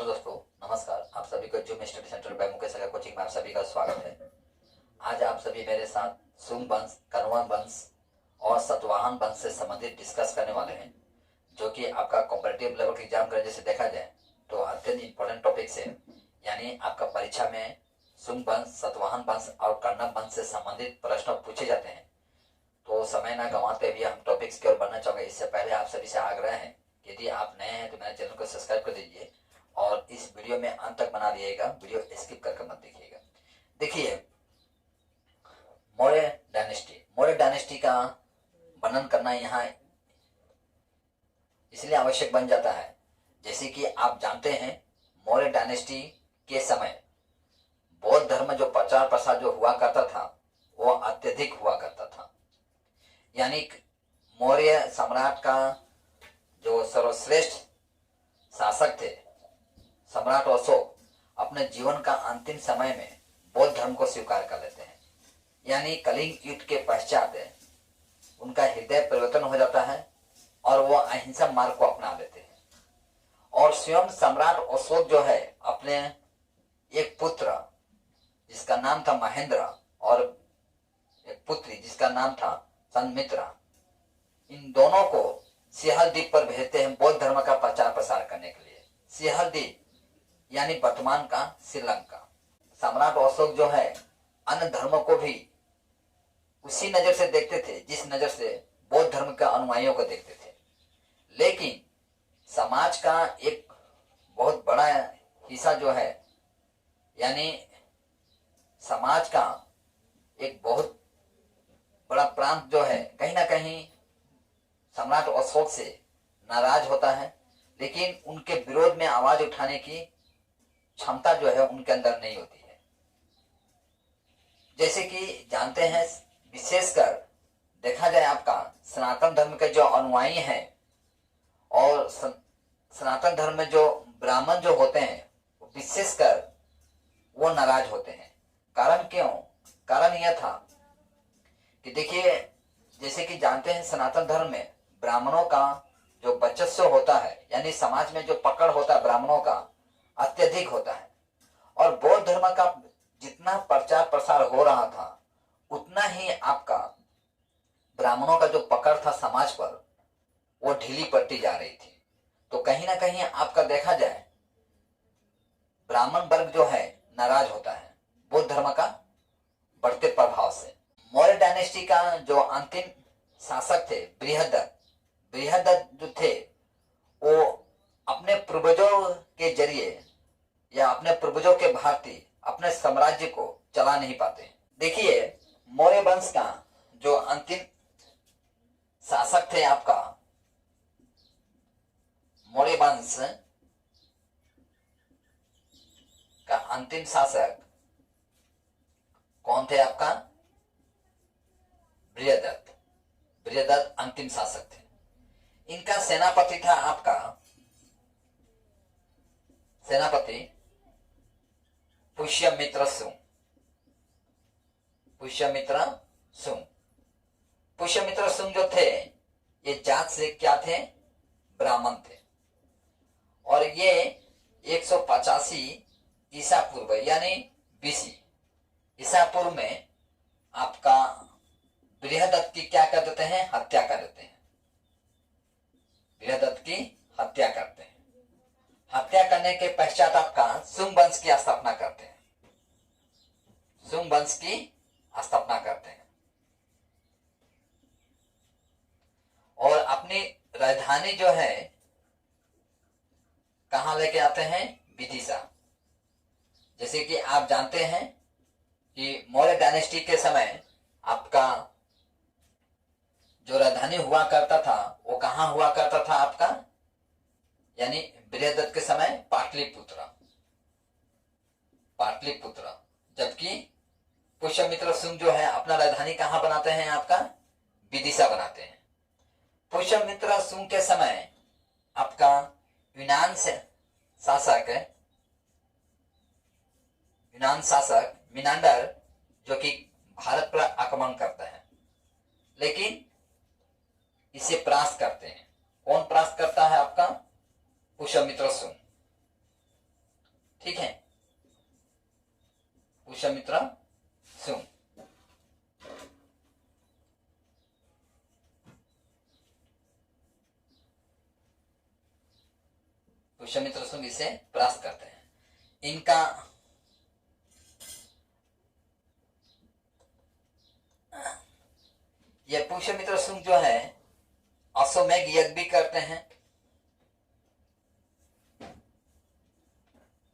Hello दोस्तों, नमस्कार। आप सभी को Zoom study centre by Mukesh Agarwal coaching में आप सभी का स्वागत है। आज आप सभी मेरे साथ सुंग वंश, कण्वा वंश और सतवाहन वंश से संबंधित डिस्कस करने वाले हैं, जो कि आपका कॉम्पिटिटिव लेवल के एग्जाम का जैसे देखा जाए तो अत्यंत इंपॉर्टेंट टॉपिक्स है। यानी आपका परीक्षा में सुंग वंश, सतवाहन वंश और कण्व वंश से संबंधित प्रश्न पूछे जाते हैं। तो समय ना गंवाते हुए हम टॉपिक्स की ओर बढ़ना चाहोगे। इससे पहले आप सभी से आग्रह है, यदि आप नए हैं तो मेरे चैनल को सब्सक्राइब कर दीजिए और इस वीडियो में अंत तक बना दिएगा, वीडियो स्किप करके मत देखिएगा। देखिए, मौर्य डायनेस्टी का वर्णन करना यहाँ इसलिए आवश्यक बन जाता है, जैसे कि आप जानते हैं मौर्य डायनेस्टी के समय बौद्ध धर्म जो प्रचार प्रसार जो हुआ करता था वो अत्यधिक हुआ करता था। यानी मौर्य सम्राट का जो सर्वश्रेष्ठ शासक थे, सम्राट अशोक, अपने जीवन का अंतिम समय में बौद्ध धर्म को स्वीकार कर लेते हैं। यानी कलिंग युद्ध के पश्चात उनका हृदय परिवर्तन हो जाता है और वो अहिंसा मार्ग को अपना लेते हैं। और स्वयं सम्राट अशोक जो है अपने एक पुत्र जिसका नाम था महेंद्र और एक पुत्री जिसका नाम था संमित्रा, इन दोनों को सिंहल द्वीप पर भेजते हैं बौद्ध धर्म का प्रचार प्रसार करने के लिए। सिंहल द्वीप यानी वर्तमान का श्रीलंका। सम्राट अशोक जो है अन्य धर्मों को भी उसी नजर से देखते थे जिस नजर से बौद्ध धर्म के अनुयायियों को देखते थे। लेकिन समाज का एक बहुत बड़ा हिस्सा जो है, यानी समाज का एक बहुत बड़ा प्रांत जो है, कहीं ना कहीं सम्राट अशोक से नाराज होता है, लेकिन उनके विरोध में आवाज उठाने की क्षमता जो है उनके अंदर नहीं होती है। जैसे कि जानते हैं, विशेषकर देखा जाए आपका सनातन धर्म के जो अनुयायी हैं और सनातन धर्म में जो ब्राह्मण जो होते हैं, विशेषकर वो नाराज होते हैं। कारण क्यों? कारण यह था कि देखिए, जैसे कि जानते हैं सनातन धर्म में ब्राह्मणों का जो वर्चस्व होता है, यानी समाज में जो पकड़ होता है ब्राह्मणों का, अत्यधिक होता है। और बौद्ध धर्म का जितना प्रचार प्रसार हो रहा था उतना ही आपका ब्राह्मणों का जो पकड़ था समाज पर वो ढीली पड़ती जा रही थी। तो कहीं ना कहीं आपका देखा जाए ब्राह्मण वर्ग जो है नाराज होता है बौद्ध धर्म का बढ़ते प्रभाव से। मौर्य डायनेस्टी का जो अंतिम शासक थे बृहदत्त जो थे, वो अपने पूर्वजों के जरिए या अपने पूर्वजों के भांति अपने साम्राज्य को चला नहीं पाते। देखिए, मौर्य वंश का जो अंतिम शासक थे आपका, मौर्य वंश का अंतिम शासक कौन थे आपका? बृहदत्त अंतिम शासक थे। इनका सेनापति था आपका सेनापति पुष्यमित्र सुंग। पुष्यमित्र सुंग जो थे ये जात से क्या थे? ब्राह्मण थे। और ये 185 ईसा पूर्व यानी बीसी ईसा पूर्व में आपका बृहदत्त की क्या कर देते हैं? हत्या कर देते हैं। बृहदत्त की हत्या करते हैं। हत्या करने के पश्चात आपका सुंग वंश की स्थापना करते हैं। सुंग वंश की स्थापना करते हैं और अपनी राजधानी जो है कहां लेके आते हैं? विदिशा। जैसे कि आप जानते हैं कि मौर्य डायनेस्टी के समय आपका जो राजधानी हुआ करता था वो कहां हुआ करता था आपका? यानी बृहदत्त के समय पाटलिपुत्र। जबकि पुष्यमित्र सुंग जो है अपना राजधानी कहां बनाते हैं? आपका विदिशा बनाते हैं। पुष्यमित्र सुंग के समय आपका यूनान शासक मिनांडर जो कि भारत पर आक्रमण करता है, लेकिन इसे परास्त करते हैं। कौन परास्त करता है? आपका पुष्यमित्र सुंग। पुष्यमित्र शुंग। पुष्यमित्र शुंग इसे परास्त करते हैं। इनका यह पुष्यमित्र शुंग जो है अश्वमेघ यज्ञ भी करते हैं।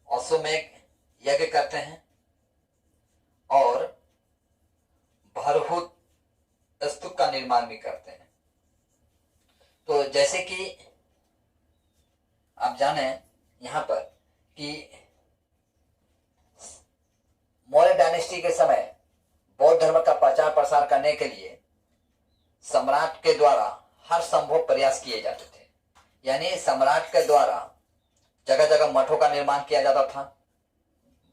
अश्वमेघ यज्ञ करते हैं और भरहुत स्तूप का निर्माण भी करते हैं। तो जैसे कि आप जाने यहां पर कि मौर्य डायनेस्टी के समय बौद्ध धर्म का प्रचार प्रसार करने के लिए सम्राट के द्वारा हर संभव प्रयास किए जाते थे। यानी सम्राट के द्वारा जगह जगह मठों का निर्माण किया जाता था,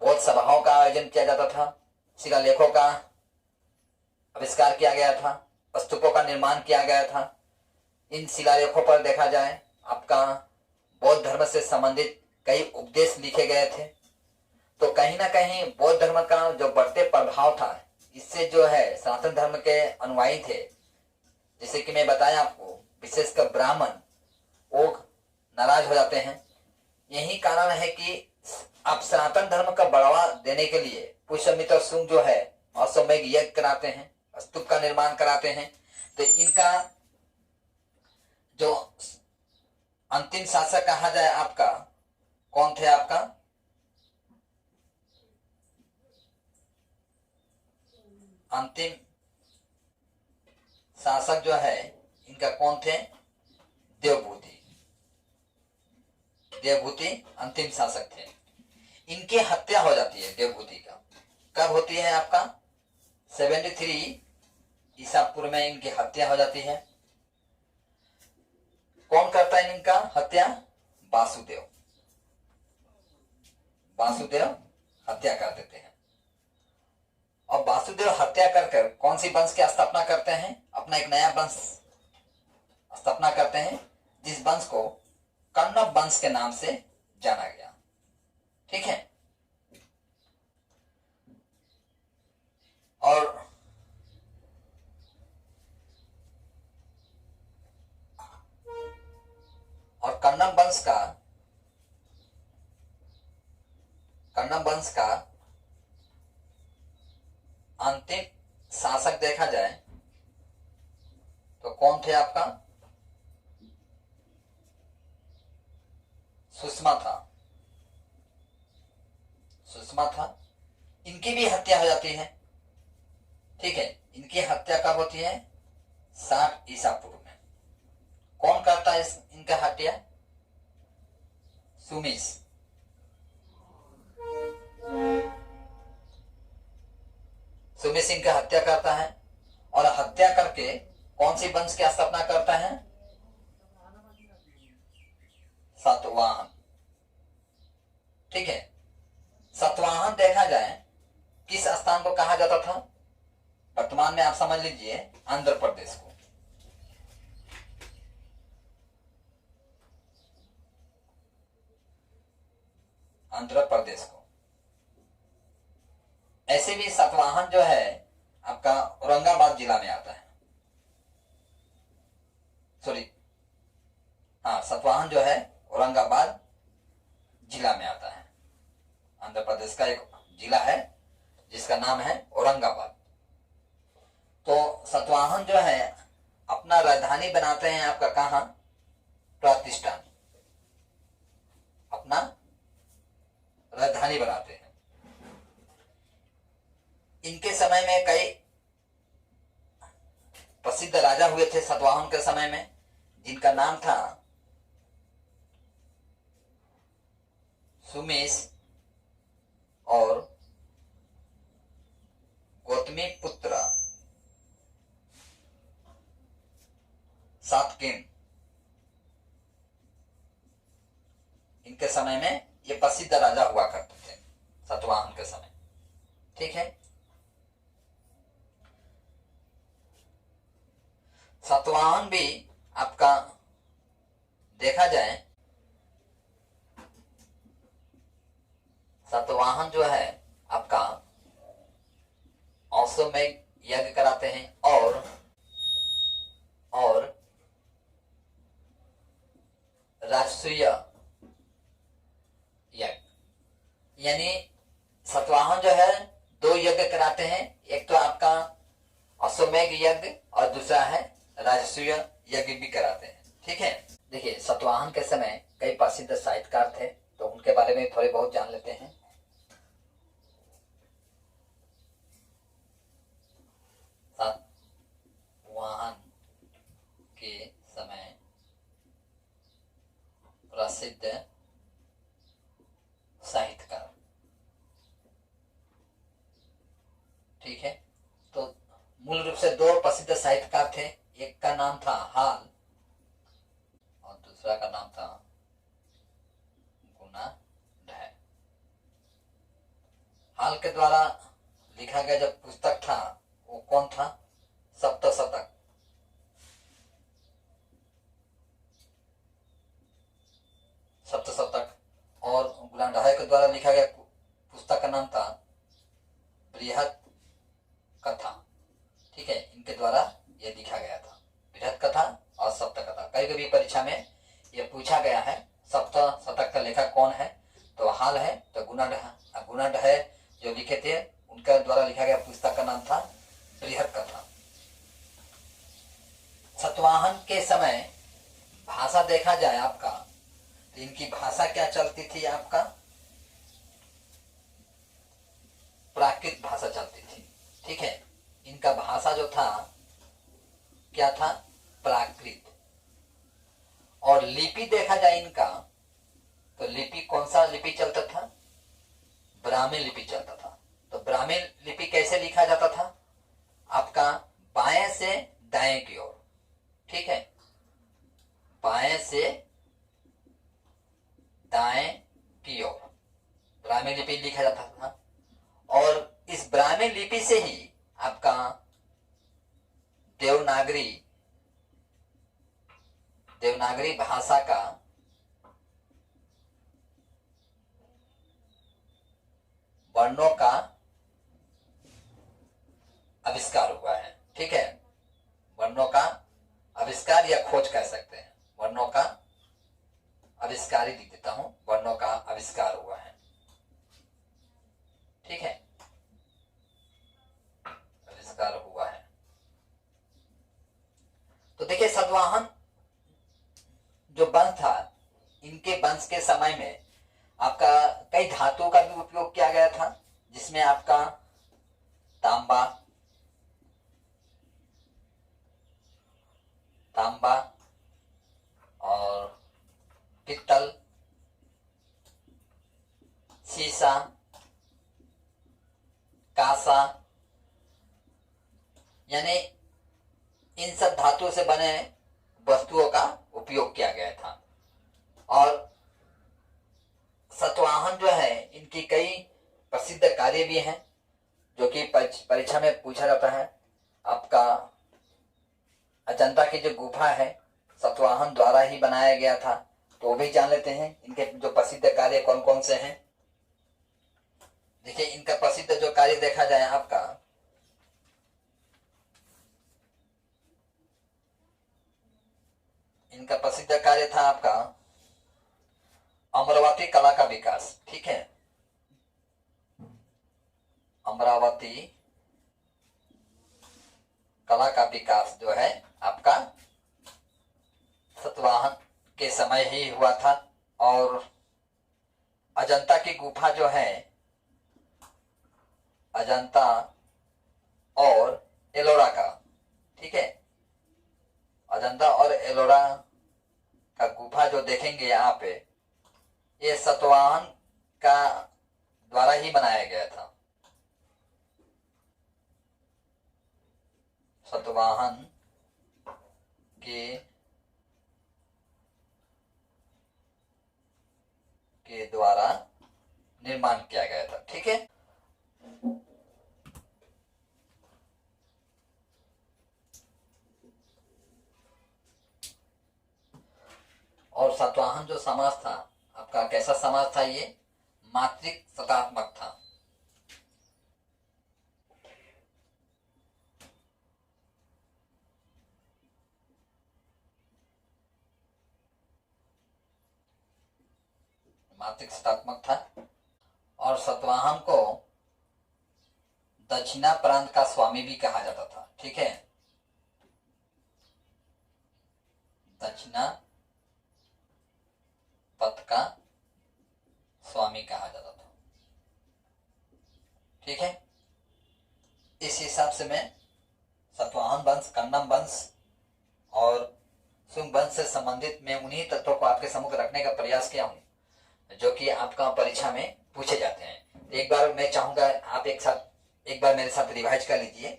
बौद्ध सभाओं का आयोजन किया जाता था, शिलालेखों का आविष्कार किया गया था, स्तूपों का निर्माण किया गया था। इन शिलालेखों पर देखा जाए आपका बौद्ध धर्म से संबंधित कई उपदेश लिखे गए थे। तो कहीं ना कहीं बौद्ध धर्म का जो बढ़ते प्रभाव था, इससे जो है सनातन धर्म के अनुयायी थे, जैसे कि मैं बताया आपको, विशेषकर ब्राह्मण वो नाराज हो जाते हैं। यही कारण है कि आप सनातन धर्म का बढ़ावा देने के लिए पुष्यमित्र शुंग जो है अश्वमेघ यज्ञ कराते हैं, स्तूप का निर्माण कराते हैं। तो इनका जो अंतिम शासक कहा जाए आपका, कौन थे आपका? अंतिम शासक जो है इनका कौन थे? देवभूति। देवभूति अंतिम शासक थे। इनकी हत्या हो जाती है देवभूति का। कब होती है आपका? 73 ईसा पूर्व में इनकी हत्या हो जाती है। कौन करता है इनका हत्या? वासुदेव। वासुदेव हत्या कर देते हैं। और वासुदेव हत्या कर कौन सी वंश की स्थापना करते हैं? अपना एक नया वंश स्थापना करते हैं, जिस वंश को कण्व वंश के नाम से जाना गया। ठीक है। और कण्व वंश का अंतिम शासक देखा जाए तो कौन थे आपका? सुषमा था। इनकी भी हत्या हो जाती है। ठीक है। इनकी हत्या कब होती है? 60 ईसा पूर्व में। कौन करता है इनका हत्या? सुमिस। सुमिस इनका हत्या करता है और हत्या करके कौन सी वंश की स्थापना करता है? सातवाहन। ठीक है। सातवाहन देखा जाए किस स्थान को कहा जाता था? वर्तमान में आप समझ लीजिए आंध्र प्रदेश को। आंध्र प्रदेश को। ऐसे भी सातवाहन जो है आपका औरंगाबाद जिला में आता है। सॉरी, हाँ, सातवाहन जो है औरंगाबाद जिला में आता है। आंध्र प्रदेश का एक जिला है जिसका नाम है औरंगाबाद। तो सातवाहन जो है अपना राजधानी बनाते हैं आपका कहाँ? प्रतिष्ठान। अपना राजधानी बनाते हैं। इनके समय में कई प्रसिद्ध राजा हुए थे सातवाहन के समय में, जिनका नाम था सुमेश और गौतमी पुत्र सातकेन। इनके समय में ये प्रसिद्ध राजा हुआ करते थे सातवाहन के समय। ठीक है। सातवाहन भी आपका देखा जाए, सातवाहन जो है आपका अश्वमेध यज्ञ कराते हैं और राजसूय यज्ञ, यानी सतवाहन जो है 2 यज्ञ कराते हैं। एक तो आपका अश्वमेध यज्ञ और दूसरा है राजसूय यज्ञ भी कराते हैं। ठीक है, देखिए सतवाहन के समय कई प्रसिद्ध साहित्यकार थे, तो उनके बारे में थोड़े बहुत जान लेते हैं। सतवाहन के समय प्रसिद्ध साहित्यकार, ठीक है, तो मूल रूप से 2 प्रसिद्ध साहित्यकार थे। एक का नाम था हाल और दूसरा का नाम था गुना ढय। हाल के द्वारा लिखा गया जो पुस्तक था वो कौन था? सप्तशतक। और गुना ढय के द्वारा लिखा गया पुस्तक का नाम था बृहत कथा। ठीक है, इनके द्वारा ये लिखा गया था, बृहत कथा और सप्त कथा। कई कभी परीक्षा में ये पूछा गया है सप्त शतक का लेखक कौन है, तो हाल है। तो गुना ढय जो लिखे थे उनके द्वारा लिखा गया पुस्तक का नाम था बृहत कथा। सतवाहन के समय भाषा देखा जाए आपका, तो इनकी भाषा क्या चलती थी आपका? प्राकृत भाषा चलती थी। ठीक है, इनका भाषा जो था क्या था? प्राकृत। और लिपि देखा जाए इनका, तो लिपि कौन सा लिपि चलता था? ब्राह्मी लिपि चलता था। तो ब्राह्मी लिपि कैसे लिखा जाता था? आपका बाएं से दाएं की ओर। ठीक है, बाएं से दाएं की ओर ब्राह्मी लिपि लिखा जाता था। और इस ब्राह्मी लिपि से ही आपका देवनागरी भाषा का वर्णों का आविष्कार हुआ है। ठीक है, वर्णों का आविष्कार या खोज कह सकते हैं। वर्णों का आविष्कार ही लिख देता हूं, वर्णों का आविष्कार हुआ है। ठीक है, आविष्कार हुआ है। तो देखिए सतवाहन जो वंश था, इनके वंश के समय में आपका कई धातुओं का भी उपयोग किया गया था, जिसमें आपका तांबा और पित्तल, सीसा, कांसा, यानी इन सब धातुओं से बने वस्तुओं का उपयोग किया गया था। और सतवाहन जो है इनकी कई प्रसिद्ध कार्य भी हैं, जो कि परीक्षा में पूछा जाता है। आपका अजंता की जो गुफा है सतवाहन द्वारा ही बनाया गया था, तो वो भी जान लेते हैं। इनके जो प्रसिद्ध कार्य कौन कौन से हैं। देखिए इनका प्रसिद्ध जो कार्य देखा जाए आपका, इनका प्रसिद्ध कार्य था आपका अमरावती कला का विकास। ठीक है, अमरावती कला का विकास जो है आपका सतवाहन के समय ही हुआ था। और अजंता की गुफा जो है, अजंता और एलोरा का, ठीक है, अजंता और एलोरा का गुफा जो देखेंगे यहाँ पे, ये सतवाहन का द्वारा ही बनाया गया था। सतवाहन के द्वारा निर्माण किया गया था। ठीक है, और सतवाहन जो समाज था आपका कैसा समाज था? ये मातृक सकारात्मक था। मातृसत्तात्मक था और सातवाहन को दक्षिणा प्रांत का स्वामी भी कहा जाता था। ठीक है, दक्षिणा पथ का स्वामी कहा जाता था। ठीक है, इस हिसाब से मैं सातवाहन वंश, कन्नम वंश और शुंग वंश से संबंधित मैं उन्हीं तत्वों को आपके सम्मुख रखने का प्रयास किया हूं जो कि आपका परीक्षा में पूछे जाते हैं। एक बार मैं चाहूंगा आप एक बार मेरे साथ रिवाइज कर लीजिए।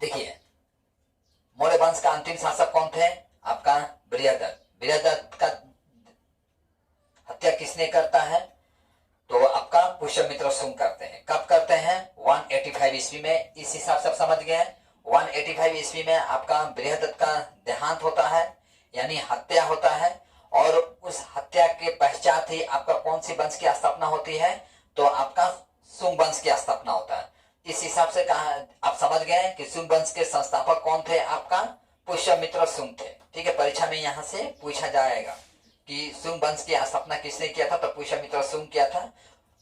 देखिए, मौर्य वंश का अंतिम शासक कौन थे? आपका बृहदत्त। बृहदत्त का हत्या किसने करता है? तो आपका पुष्यमित्र शुंग करते हैं। कब करते हैं? 185 ईस्वी में। इस हिसाब से आप समझ गए। 185 ईस्वी में आपका बृहदत्त का देहांत होता है, यानी हत्या होता है, और उस हत्या के पश्चात ही आपका कौन सी वंश की स्थापना होती है? तो आपका शुंग वंश की स्थापना होता है। इस हिसाब से कहा, आप समझ गए कि शुंग वंश के संस्थापक कौन थे? आपका पुष्यमित्र शुंग थे। ठीक है, परीक्षा में यहां से पूछा जाएगा कि शुंग वंश की स्थापना किसने किया था? तो पुष्यमित्र शुंग किया था।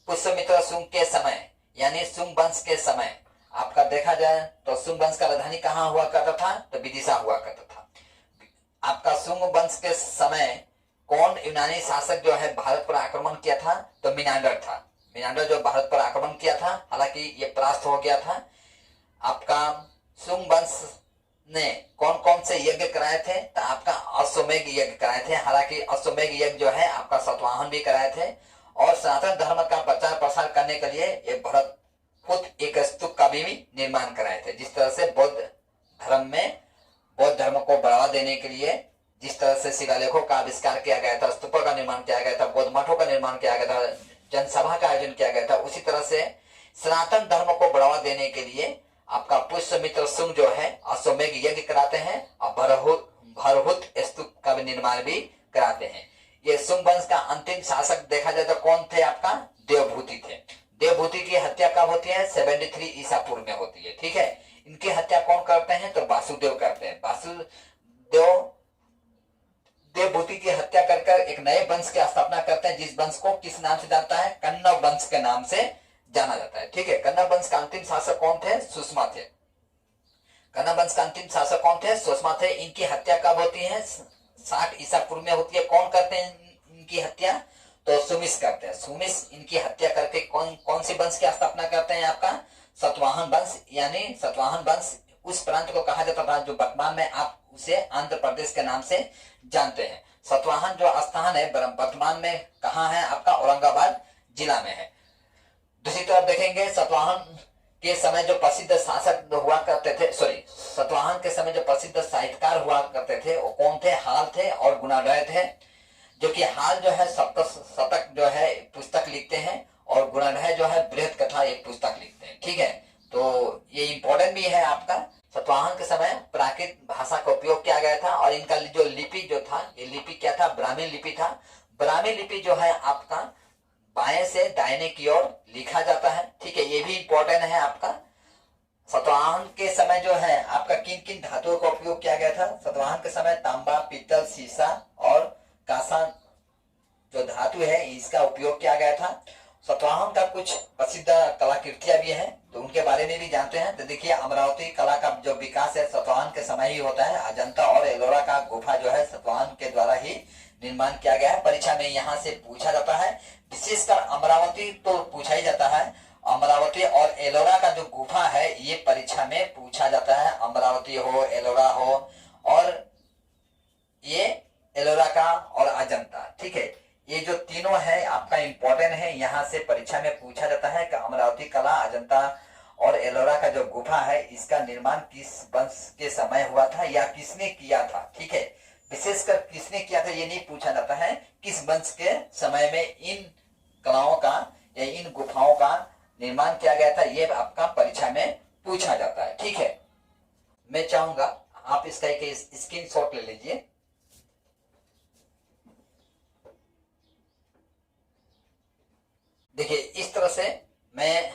पुष्यमित्र शुंग के समय, यानी शुंग वंश के समय आपका देखा जाए तो शुंग वंश का राजधानी कहाँ हुआ करता था? तो विदिशा हुआ करता था। आपका शुंग वंश के समय कौन यूनानी शासक जो है भारत पर आक्रमण किया था? तो मिनांडर था। मिनांडर जो भारत पर आक्रमण किया था, हालांकि ये परास्त हो गया था। आपका शुंग वंश ने कौन कौन से यज्ञ कराए थे? तो आपका अश्वमेघ यज्ञ कराए थे। हालांकि अश्वमेघ यज्ञ जो है आपका सातवाहन भी कराए थे। और सनातन धर्म का प्रचार प्रसार करने के लिए ये भरत खुद एक स्तूप का भी निर्माण कराए थे। जिस तरह से बौद्ध धर्म को बढ़ावा देने के लिए जिस तरह से शिलालेखों का आविष्कार किया गया था, स्तूपों का निर्माण किया गया था, बौद्ध मठों का निर्माण किया गया था, जनसभा का आयोजन किया गया था, उसी तरह से सनातन धर्म को बढ़ावा देने के लिए आपका पुष्यमित्र शुंग जो है अश्वमेघ यज्ञ कराते हैं और भरहुत स्तूप का भी निर्माण भी कराते हैं। ये शुंग वंश का अंतिम शासक देखा जाए तो कौन थे? आपका देवभूति थे। देवभूति की हत्या कब होती है? 73 ईसा पूर्व में होती है। ठीक है, इनकी हत्या कौन करते हैं? तो वासुदेव करते हैं। वासुदेव देवभूति की हत्या कर एक नए वंश की स्थापना करते हैं, जिस वंश को किस नाम से जानता है? कन्नव वंश के नाम से जाना जाता है। ठीक है, कन्नव वंश का अंतिम शासक कौन थे? सुषमा थे। कन्नव वंश का अंतिम शासक कौन थे? सुषमा थे। इनकी हत्या कब होती है? 60 ईसा पूर्व में होती है। कौन करते हैं इनकी हत्या? तो सुमिस करते हैं। सुमिस इनकी हत्या करके कौन सी वंश की स्थापना करते हैं? आपका सातवाहन वंश। यानी सातवाहन वंश उस प्रांत को कहा जाता था जो वर्तमान में आप उसे आंध्र प्रदेश के नाम से जानते हैं। सातवाहन जो स्थान है वर्तमान में कहाँ है? आपका औरंगाबाद जिला में है। दूसरी तरफ देखेंगे, सातवाहन के समय जो प्रसिद्ध शासक हुआ करते थे, सातवाहन के समय जो प्रसिद्ध साहित्यकार हुआ करते थे वो कौन थे? हाल थे और गुणाढ्य थे। जो कि हाल जो है सप्तशतक जो है पुस्तक लिखते हैं और गुणाढ्य जो है बृहद कथा एक पुस्तक लिखते हैं। ठीक है, तो ये इंपॉर्टेंट भी है आपका। सातवाहन के समय प्राकृत भाषा का उपयोग किया गया था और इनका जो लिपि जो था, ये लिपि क्या था? ब्राह्मी लिपि था। ब्राह्मी लिपि जो है आपका बाएं से दाहिने की ओर लिखा जाता है। ठीक है, ये भी इंपॉर्टेंट है आपका। सातवाहन के समय जो है आपका किन किन धातुओं का उपयोग किया गया था? सातवाहन के समय तांबा, पीतल, सीसा और कांसा जो धातु है इसका उपयोग किया गया था। सातवाहन का कुछ प्रसिद्ध कलाकृतियां भी हैं, तो उनके बारे में भी जानते हैं। तो देखिए, अमरावती कला का जो विकास है सातवाहन के समय ही होता है। अजंता और एलोरा का गुफा जो है सातवाहन के द्वारा ही निर्माण किया गया है। परीक्षा में यहाँ से पूछा जाता है। विशेषकर अमरावती तो पूछा ही जाता है। अमरावती और एलोरा का जो गुफा है ये परीक्षा में पूछा जाता है। अमरावती हो, एलोरा हो, और ये एलोरा का और अजंता। ठीक है, ये जो तीनों है आपका इंपॉर्टेंट है, यहाँ से परीक्षा में पूछा जाता है कि अमरावती कला, अजंता और एलोरा का जो गुफा है इसका निर्माण किस वंश के समय हुआ था या किसने किया था। ठीक है, विशेषकर किसने किया था ये नहीं पूछा जाता है, किस वंश के समय में इन कलाओं का या इन गुफाओं का निर्माण किया गया था, ये आपका परीक्षा में पूछा जाता है। ठीक है, मैं चाहूंगा आप इसका एक स्क्रीनशॉट ले लीजिए। देखिए, इस तरह से मैं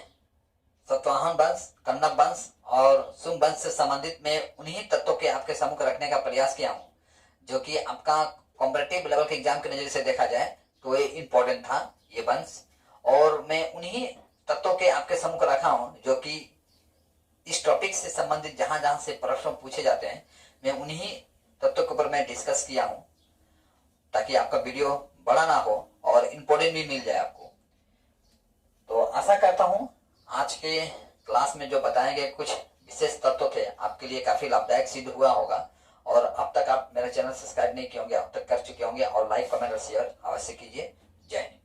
सातवाहन वंश, कन्नव वंश और शुंग वंश से संबंधित मैं उन्हीं तत्वों के आपके सम्मुख रखने का प्रयास किया हूं जो कि आपका कॉम्पिटिटिव लेवल के एग्जाम के नजरिए से देखा जाए तो ये इम्पोर्टेंट था ये वंश, और मैं उन्हीं तत्वों के आपके सम्मुख रखा हूं जो कि इस टॉपिक से संबंधित जहां जहां से प्रश्न पूछे जाते हैं, मैं उन्हीं तत्वों के ऊपर मैं डिस्कस किया हूं, ताकि आपका वीडियो बड़ा ना हो और इम्पोर्टेंट भी मिल जाए आपको। तो आशा करता हूं आज के क्लास में जो बताए गए कुछ विशेष तत्व थे आपके लिए काफी लाभदायक सिद्ध हुआ होगा, और अब तक आप मेरा चैनल सब्सक्राइब नहीं किए होंगे, अब तक कर चुके होंगे, और लाइक कमेंट और शेयर अवश्य कीजिए। जय हिंद।